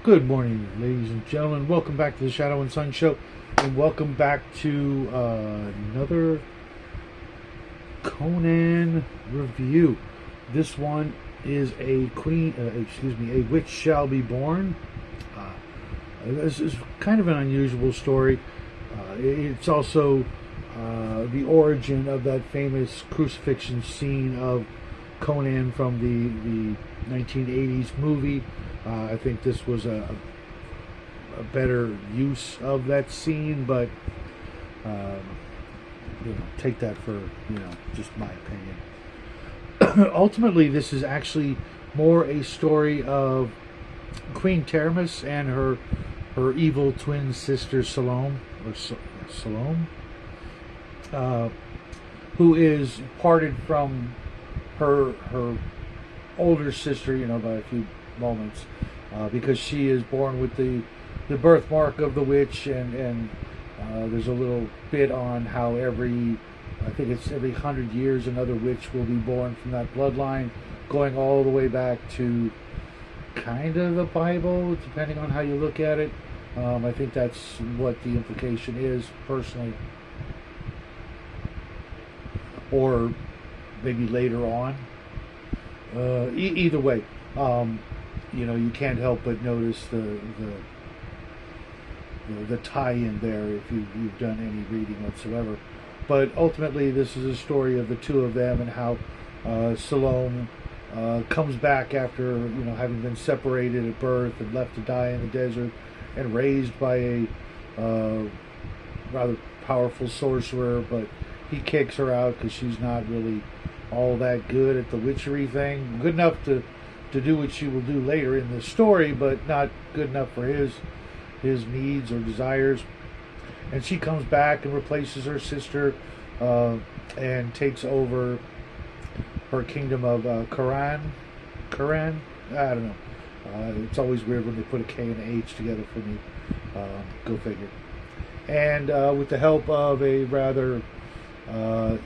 Good morning, ladies and gentlemen. Welcome back to the Shadow and Sun Show, and welcome back to another Conan review. This one is a a Witch Shall Be Born. This is kind of an unusual story. It's also the origin of that famous crucifixion scene of Conan from the 1980s movie. I think this was a better use of that scene, but take that for just my opinion. Ultimately, this is actually more a story of Queen Teramis and her evil twin sister Salome, who is parted from her older sister, by a few moments, because she is born with the birthmark of the witch, and there's a little bit on how every 100 years another witch will be born from that bloodline, going all the way back to kind of the Bible, depending on how you look at it. I think that's what the implication is, personally, or maybe later on. Either way, you can't help but notice the tie-in there if you've done any reading whatsoever. But ultimately, this is a story of the two of them and how Salome comes back after having been separated at birth and left to die in the desert, and raised by a rather powerful sorcerer, but he kicks her out because she's not really all that good at the witchery thing. Good enough to do what she will do later in the story, but not good enough for his needs or desires. And she comes back and replaces her sister and takes over her kingdom of Karan. I don't know. It's always weird when they put a K and an H together for me. Go figure. And with the help of a rather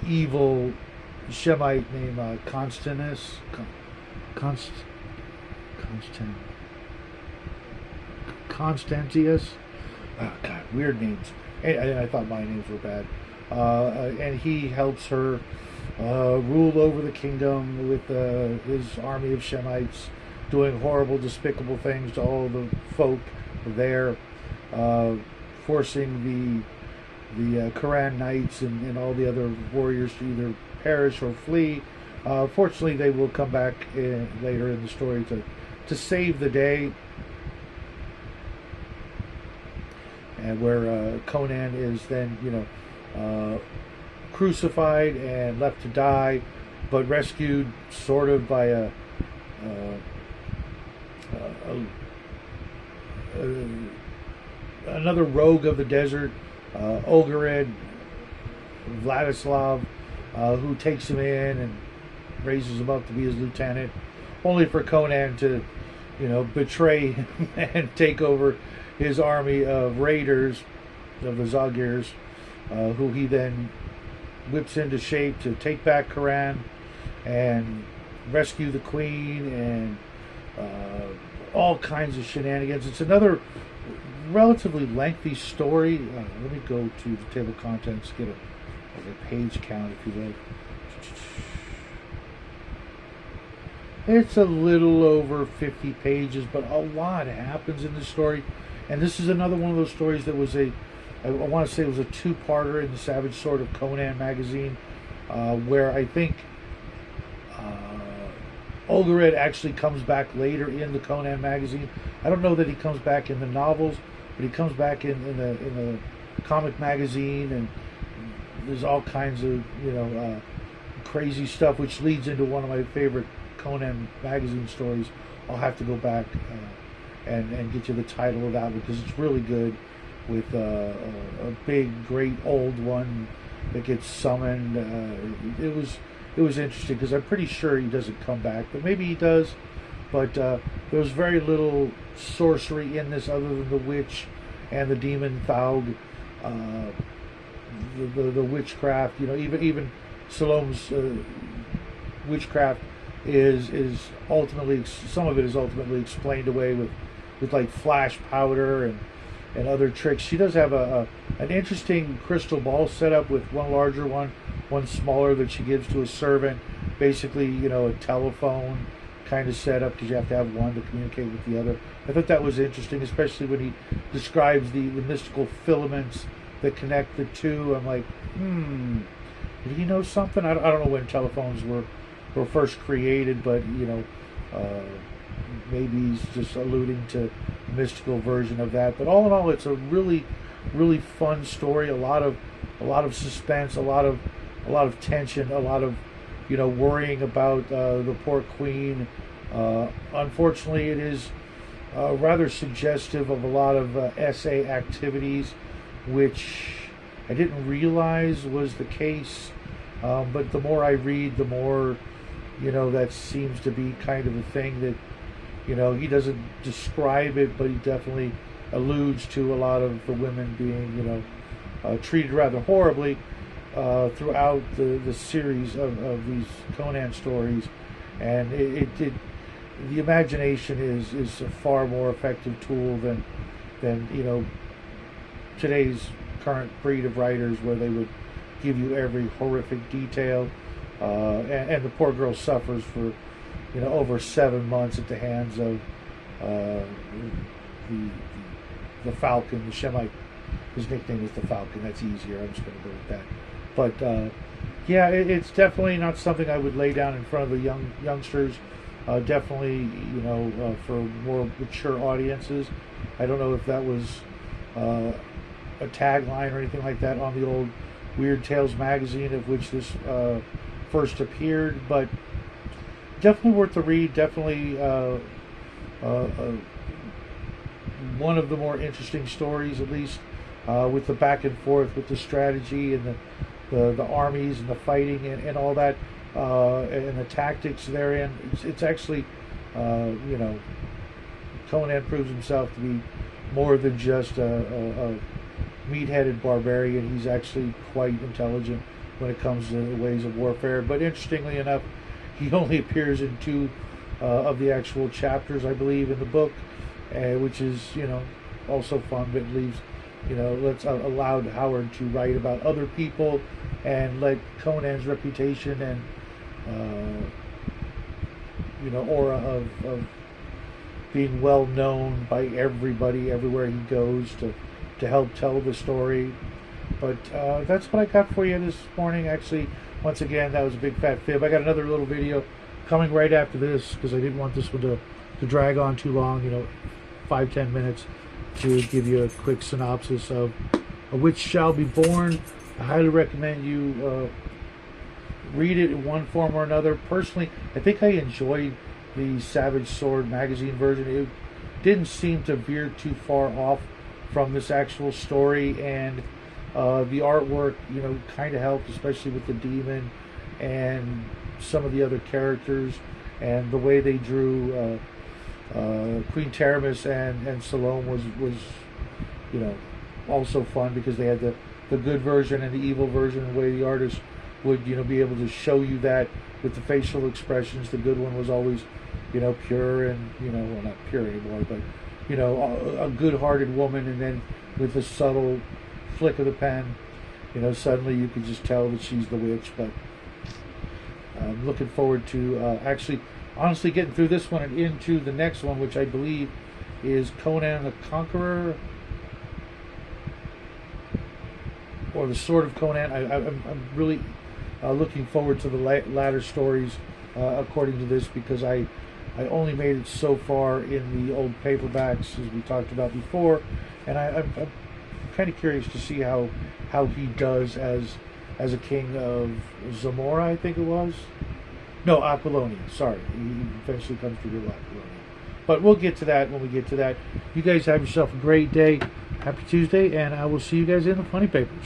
evil Shemite named Constantius. Oh, God, weird names. And I thought my names were bad. And he helps her rule over the kingdom with his army of Shemites, doing horrible, despicable things to all the folk there, forcing the Quran Knights and all the other warriors to either perish or flee. Fortunately, they will come back later in the story to save the day, and where Conan is then crucified and left to die, but rescued sort of by another rogue of the desert, Olgared Vladislav, who takes him in and raises him up to be his lieutenant, only for Conan to, betray him and take over his army of raiders, of the Zagirs, who he then whips into shape to take back Quran and rescue the queen, and all kinds of shenanigans. It's another relatively lengthy story. Let me go to the table of contents, get a page count, if you will. It's a little over 50 pages, but a lot happens in this story. And this is another one of those stories that was I want to say it was a two-parter in the Savage Sword of Conan magazine, where I think Olgared actually comes back later in the Conan magazine. I don't know that he comes back in the novels, but he comes back in the comic magazine, and there's all kinds of crazy stuff, which leads into one of my favorite Conan magazine stories. I'll have to go back and get you the title of that one, because it's really good, with a big, great old one that gets summoned. It was interesting, because I'm pretty sure he doesn't come back, but maybe he does. But there was very little sorcery in this other than the witch and the demon Thaug, the witchcraft. Even Salome's witchcraft is ultimately, some of it is ultimately explained away with like flash powder and other tricks. She does have an interesting crystal ball setup, with one larger one smaller, that she gives to a servant. Basically, a telephone kind of setup, because you have to have one to communicate with the other. I thought that was interesting, especially when he describes the mystical filaments that connect the two. I'm like, did he know something? I don't know when telephones were first created, but maybe he's just alluding to a mystical version of that. But all in all, it's a really, really fun story. A lot of suspense, a lot of tension, a lot of worrying about the poor queen. Unfortunately, it is rather suggestive of a lot of SA activities, which I didn't realize was the case. But the more I read, the more that seems to be kind of a thing that he doesn't describe it, but he definitely alludes to a lot of the women being treated rather horribly throughout the series of these Conan stories. And the imagination is a far more effective tool than today's current breed of writers, where they would give you every horrific detail, and the poor girl suffers for over 7 months at the hands of the Falcon, the Shemite. His nickname is the Falcon. That's easier. I'm just going to go with that. But yeah, it's definitely not something I would lay down in front of the youngsters. Definitely, for more mature audiences. I don't know if that was a tagline or anything like that on the old Weird Tales magazine, of which this first appeared, but definitely worth the read. Definitely one of the more interesting stories, at least with the back and forth, with the strategy and the armies and the fighting and all that, and the tactics therein. It's actually, Conan proves himself to be more than just a meat-headed barbarian. He's actually quite intelligent when it comes to the ways of warfare. But interestingly enough, he only appears in 2 of the actual chapters, I believe, in the book, which is also fun, but leaves let's allowed Howard to write about other people and let Conan's reputation and aura of being well known by everybody everywhere he goes to help tell the story. But that's what I got for you this morning. Actually, once again, that was a big fat fib. I got another little video coming right after this, because I didn't want this one to drag on too long, 5-10 minutes, to give you a quick synopsis of A Witch Shall Be Born. I highly recommend you read it in one form or another. Personally, I think I enjoyed the Savage Sword magazine version. It didn't seem to veer too far off from this actual story, and the artwork, kind of helped, especially with the demon and some of the other characters, and the way they drew Queen Taramis and Salome was also fun, because they had the good version and the evil version. The way the artist would be able to show you that with the facial expressions. The good one was always pure and well, not pure anymore, but a good-hearted woman, and then with a subtle flick of the pen, suddenly you could just tell that she's the witch. But I'm looking forward to actually, honestly, getting through this one and into the next one, which I believe is Conan the Conqueror, or the Sword of Conan. I'm really looking forward to the latter stories, according to this, because I only made it so far in the old paperbacks, as we talked about before, and I'm kind of curious to see how he does as as a king of Zamora, I think it was. No, Aquilonia. Sorry, he eventually comes to rule Aquilonia. But we'll get to that when we get to that. You guys have yourself a great day. Happy Tuesday, and I will see you guys in the funny papers.